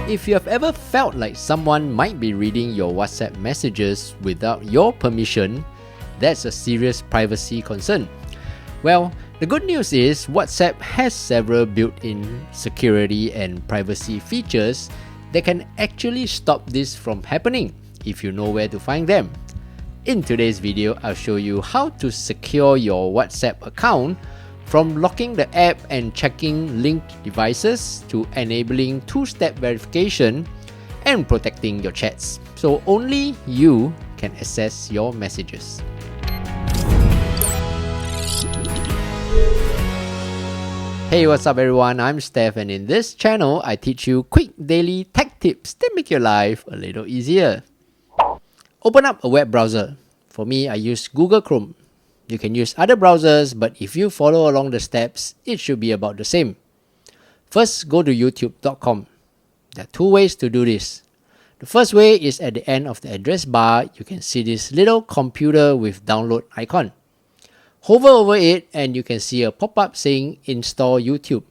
If you have ever felt like someone might be reading your WhatsApp messages without your permission, that's a serious privacy concern. Well, the good news is WhatsApp has several built-in security and privacy features that can actually stop this from happening if you know where to find them. In today's video, I'll show you how to secure your WhatsApp account from locking the app and checking linked devices to enabling two-step verification and protecting your chats, so only you can access your messages. Hey, what's up everyone? I'm Steph, and in this channel, I teach you quick daily tech tips that make your life a little easier. Open up a web browser. For me, I use Google Chrome. You can use other browsers, but if you follow along the steps, it should be about the same. First, go to youtube.com. There are two ways to do this. The first way is at the end of the address bar, you can see this little computer with download icon. Hover over it and you can see a pop-up saying Install YouTube.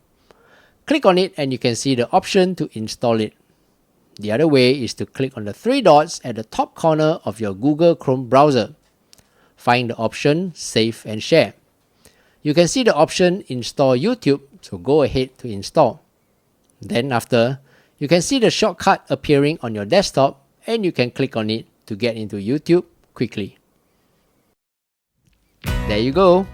Click on it and you can see the option to install it. The other way is to click on the three dots at the top corner of your Google Chrome browser. Find the option Save and Share. You can see the option Install YouTube, so go ahead to install. Then after, you can see the shortcut appearing on your desktop and you can click on it to get into YouTube quickly. There you go.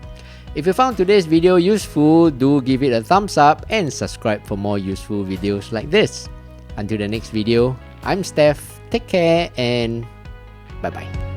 If you found today's video useful, do give it a thumbs up and subscribe for more useful videos like this. Until the next video, I'm Steph. Take care and bye-bye.